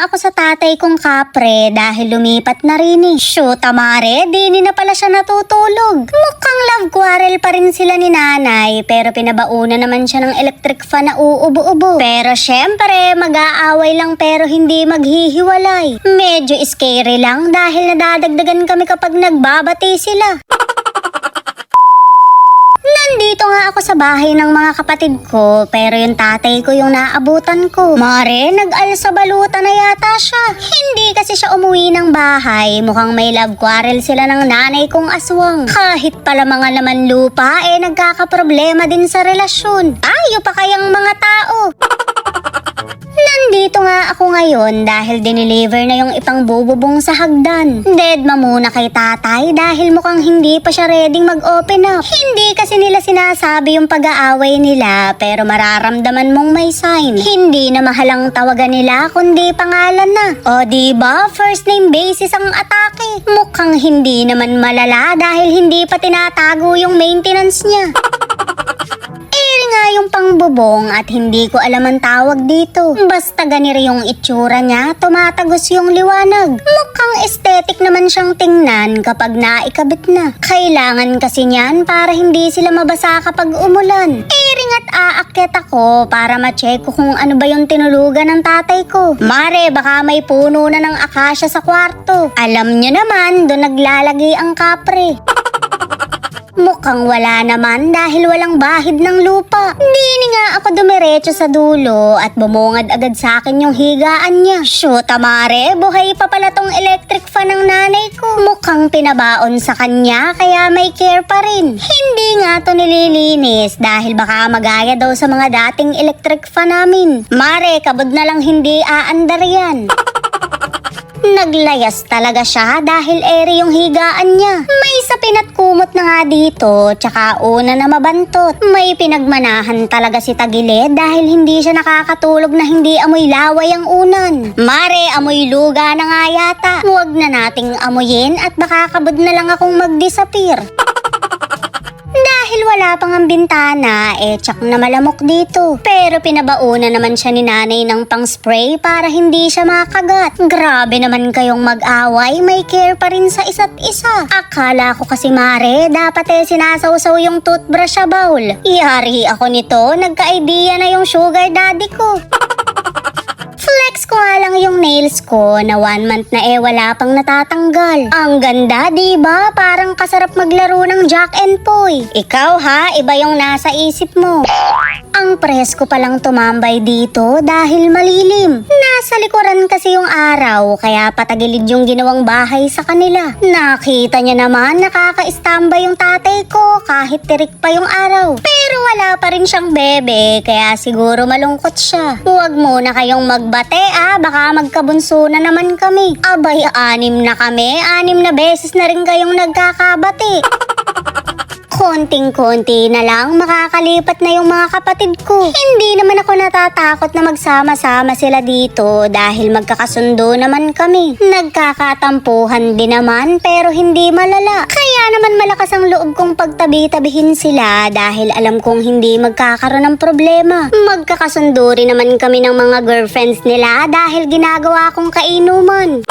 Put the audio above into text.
nga ako sa tatay kong kapre dahil lumipat na rin eh. Shoot, amare, di na pala siya natutulog. Mukhang love quarrel pa rin sila ni nanay pero pinabauna naman siya ng electric fan na uubo-ubo. Pero syempre, mag-aaway lang pero hindi maghihiwalay. Medyo scary lang dahil nadadagdagan kami kapag nagbabati sila. Nandito nga ako sa bahay ng mga kapatid ko pero yung tatay ko yung naabutan ko. Mare, nag-alsa balutan na yata siya. Hindi kasi siya umuwi ng bahay. Mukhang may love quarrel sila ng nanay kong aswang. Kahit pala mga laman lupa nagkakaproblema din sa relasyon. Tayo pa kayang mga tao. Nandito nga ako ngayon dahil dineliver na yung ipang bububong sa hagdan. Deadma muna kay tatay dahil mukhang hindi pa siya ready mag-open up. Hindi kasi nila sinasabi yung pag-aaway nila pero mararamdaman mong may sign. Hindi na mahalang tawagan nila kundi pangalan na. O diba, first name basis ang atake. Mukhang hindi naman malala dahil hindi pa tinatago yung maintenance niya. Nga yung pangbubong at hindi ko alam ang tawag dito. Basta ganito yung itsura niya, tumatagos yung liwanag. Mukhang aesthetic naman siyang tingnan kapag naikabit na. Kailangan kasi niyan para hindi sila mabasa kapag umulan. Ring at aakyat ako para ma-check ko kung ano ba yung tinulugan ng tatay ko. Mare, baka may puno na ng akasya sa kwarto. Alam niyo naman, doon naglalagay ang kapre. Mukhang wala naman dahil walang bahid ng lupa. Hindi nga ako dumiretso sa dulo at bumungad agad sa akin yung higaan niya. Shoot, amare, buhay pa pala tong electric fan ng nanay ko. Mukhang pinabaon sa kanya kaya may care pa rin. Hindi nga to nililinis dahil baka magaya daw sa mga dating electric fan namin. Mare, kabod na lang hindi aandar yan. Naglayas talaga siya dahil ere yung higaan niya. May sapin at kumot na nga dito, tsaka una na mabantot. May pinagmanahan talaga si Tagilid dahil hindi siya nakakatulog na hindi amoy laway ang unan. Mare, amoy luga na nga yata. Huwag na nating amoyin at baka kabod na lang akong mag-disappear. Dahil wala pang ang bintana, tsak na malamok dito. Pero pinabauna naman siya ni nanay ng pang-spray para hindi siya makagat. Grabe naman kayong mag-away, may care pa rin sa isa't isa. Akala ko kasi mare, dapat sinasawsaw yung toothbrush sa bowl. Yari ako nito, nagka-idea na yung sugar daddy ko. Flex ko nga lang yung nails ko na 1 month na wala pang natatanggal. Ang ganda, diba? Parang kasarap maglaro ng Jack and Poy. Ikaw ha, iba yung nasa isip mo. Ang presko palang tumambay dito dahil malilim. Nasa likuran kasi yung araw kaya patagilid yung ginawang bahay sa kanila. Nakita niya naman nakaka-istambay yung tatay ko kahit tirik pa yung araw. Pero wala pa rin siyang bebe kaya siguro malungkot siya. Huwag muna kayong magbate baka magkabunso na naman kami. Abay, 6 na kami, 6 na beses na rin kayong nagkakabati. Konting-konti na lang makakalipat na yung mga kapatid ko. Hindi naman ako natatakot na magsama-sama sila dito dahil magkakasundo naman kami. Nagkakatampuhan din naman pero hindi malala. Kaya naman malakas ang loob kong pagtabi-tabihin sila dahil alam kong hindi magkakaroon ng problema. Magkakasundo rin naman kami ng mga girlfriends nila dahil ginagawa kong kainuman.